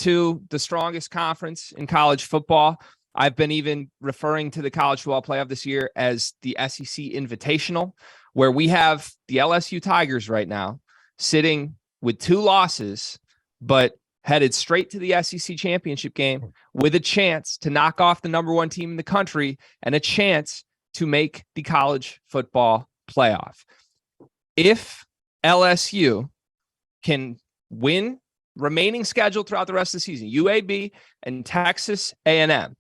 to the strongest conference in college football. I've been even referring to the college football playoff this year as the SEC Invitational, where we have the LSU Tigers right now sitting with 2 losses, but headed straight to the SEC championship game with a chance to knock off the number 1 team in the country and a chance to make the college football playoff. If LSU can win remaining schedule throughout the rest of the season, UAB and Texas A&M,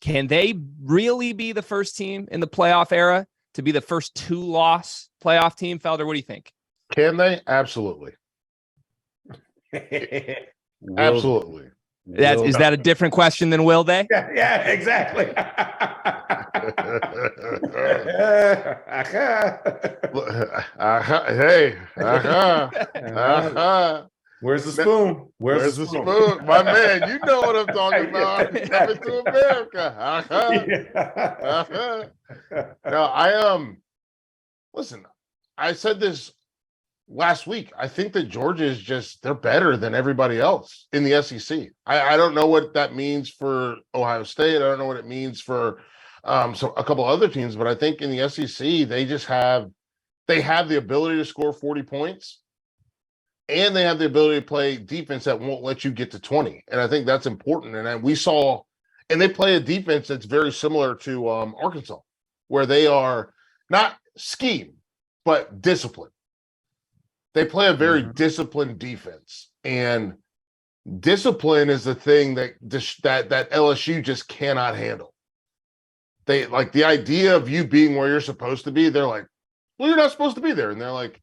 can they really be the first team in the playoff era to be the first 2-loss playoff team? Felder, what do you think? Can they? Absolutely. Absolutely. Is that a different question than will they? Yeah, exactly. Where's the spoon? Where's the spoon? My man, you know what I'm talking about. Coming to America. No, listen, I said this last week. I think that Georgia is they're better than everybody else in the SEC. I don't know what that means for Ohio State. I don't know what it means for a couple other teams, but I think in the SEC, they have the ability to score 40 points. And they have the ability to play defense that won't let you get to 20. And I think that's important. And we saw, and they play a defense that's very similar to Arkansas, where they are not scheme, but discipline. They play a very disciplined defense. And discipline is the thing that LSU just cannot handle. They like the idea of you being where you're supposed to be. They're like, well, you're not supposed to be there. And they're like,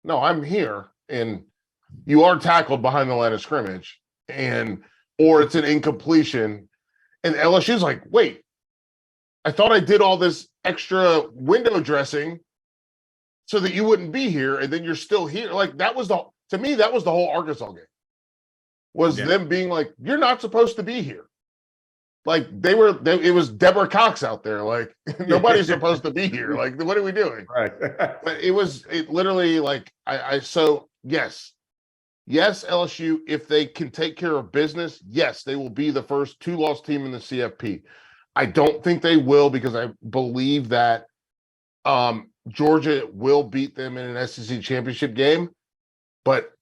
no, I'm here. And you are tackled behind the line of scrimmage, or it's an incompletion. And LSU's like, wait, I thought I did all this extra window dressing so that you wouldn't be here, and then you're still here. Like to me, that was the whole Arkansas game. Was them being like, you're not supposed to be here. Like it was Deborah Cox out there. Like nobody's supposed to be here. Like, what are we doing? Right. But it literally like Yes, LSU, if they can take care of business, yes, they will be the first 2-loss team in the CFP. I don't think they will because I believe that Georgia will beat them in an SEC championship game. But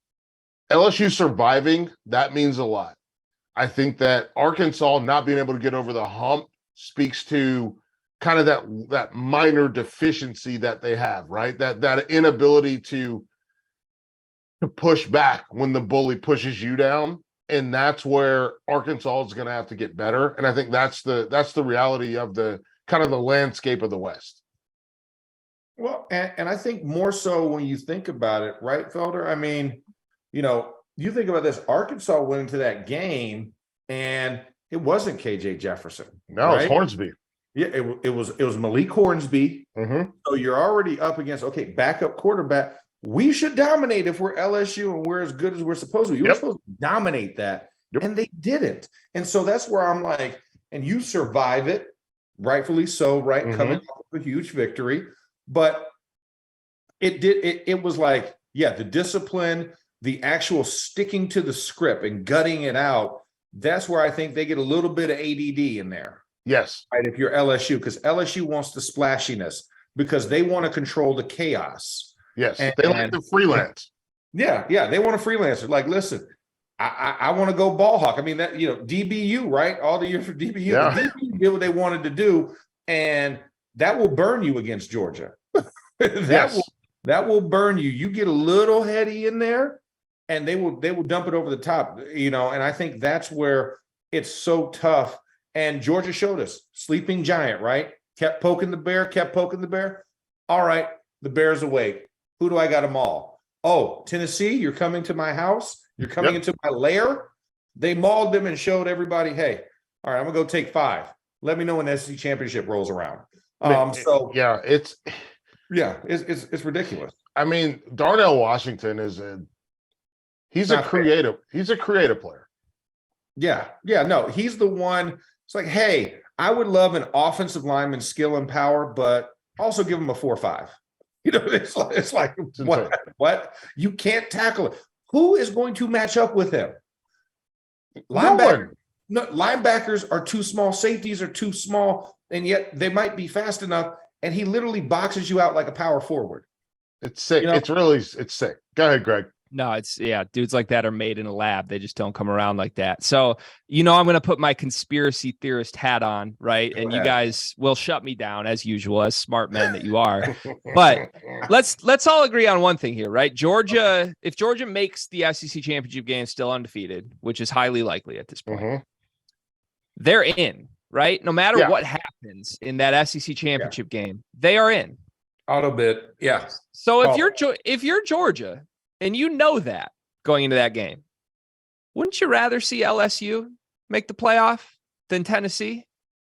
LSU surviving, that means a lot. I think that Arkansas not being able to get over the hump speaks to kind of that minor deficiency that they have, right? That inability to push back when the bully pushes you down, and that's where Arkansas is going to have to get better. And I think that's the reality of the kind of the landscape of the West. Well, and I think more so when you think about it, right, Felder? I mean, you think about this, Arkansas went into that game and it wasn't KJ Jefferson. No, right? It's Hornsby. Yeah, it was Malik Hornsby. Mm-hmm. So you're already up against, backup quarterback. We should dominate if we're LSU and we're as good as we're supposed to. You were supposed to dominate that, and they didn't. And so that's where I'm like, and you survive it, rightfully so, right? Coming off of a huge victory. But it was like, the discipline, the actual sticking to the script and gutting it out, that's where I think they get a little bit of ADD in there. Yes. Right, if you're LSU, because LSU wants the splashiness, because they want to control the chaos. Yes, they like to freelance. Yeah, they want to freelancer. Like, listen, I want to go ball hawk. I mean, that DBU, right? All the years for DBU, DBU did what they wanted to do, and that will burn you against Georgia. That will burn you. You get a little heady in there, and they will dump it over the top. And I think that's where it's so tough. And Georgia showed us sleeping giant, right? Kept poking the bear. All right, the bear's awake. Who do I got them all? Oh, Tennessee, you're coming to my house. You're coming into my lair. They mauled them and showed everybody, hey, all right, I'm going to go take 5. Let me know when the SEC championship rolls around. It's ridiculous. I mean, Darnell Washington he's a creative player. No, he's the one. It's like, hey, I would love an offensive lineman skill and power, but also give him a 4.5. It's like what? You can't tackle it. Who is going to match up with him? Linebackers are too small. Safeties are too small, and yet they might be fast enough. And he literally boxes you out like a power forward. It's sick. You know? It's sick. Go ahead, Greg. No, dudes like that are made in a lab. They just don't come around like that. So, I'm going to put my conspiracy theorist hat on, right? And you guys will shut me down as usual, as smart men that you are. But let's all agree on one thing here, right? If Georgia makes the SEC championship game still undefeated, which is highly likely at this point, they're in, right? No matter what happens in that SEC championship game, they are in. Auto bid, yeah. So if you're Georgia, and you know that going into that game, wouldn't you rather see LSU make the playoff than Tennessee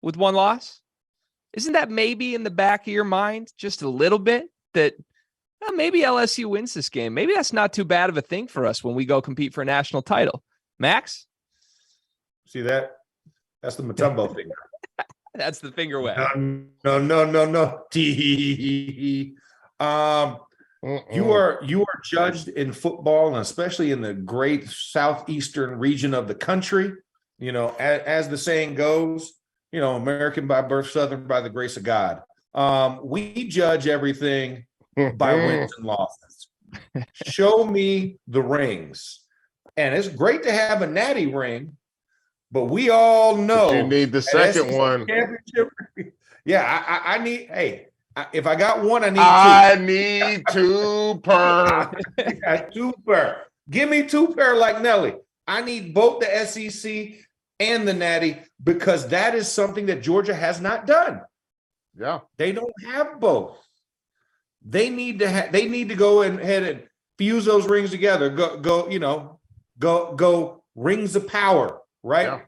with one loss? Isn't that maybe in the back of your mind just a little bit that maybe LSU wins this game? Maybe that's not too bad of a thing for us when we go compete for a national title. Max? See that? That's the Matumbo finger. That's the finger wag. No. You are judged in football, and especially in the great southeastern region of the country. As the saying goes, American by birth, Southern by the grace of God. We judge everything by wins and losses. Show me the rings, and it's great to have a natty ring, but we all know you need the second one. Yeah, I need. Hey. If I got one, I need two per. Two per. Give me two per like Nelly. I need both the SEC and the Natty because that is something that Georgia has not done. Yeah, they don't have both. They need to go ahead and fuse those rings together. Go rings of power, right?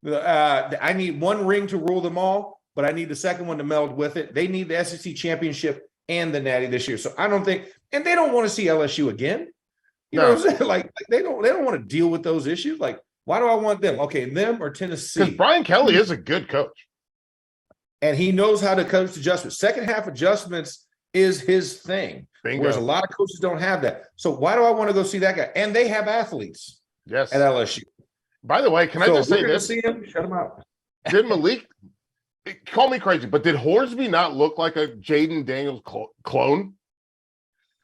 Yeah. I need one ring to rule them all. But I need the second one to meld with it. They need the SEC championship and the Natty this year. So I don't think, and they don't want to see LSU again. You know what I'm saying? Like they don't want to deal with those issues. Like, why do I want them? Okay, them or Tennessee? Because Brian Kelly is a good coach. And he knows how to coach adjustments. Second half adjustments is his thing. Bingo. Whereas a lot of coaches don't have that. So why do I want to go see that guy? And they have athletes at LSU. By the way, can I just say this? See him? Shut him out. Did Malik call me crazy, but did Horsby not look like a Jaden Daniels clone?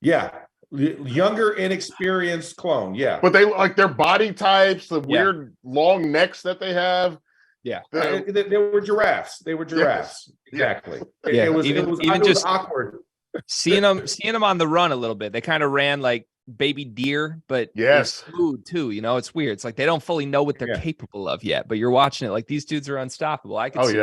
Yeah. Younger, inexperienced clone. Yeah. But they like their body types, the weird long necks that they have. Yeah. They were giraffes. They were giraffes. Yes. Exactly. Yeah. It was awkward. Seeing them on the run a little bit. They kind of ran like baby deer, but smooth too. It's weird. It's like they don't fully know what they're capable of yet, but you're watching it like these dudes are unstoppable. I could see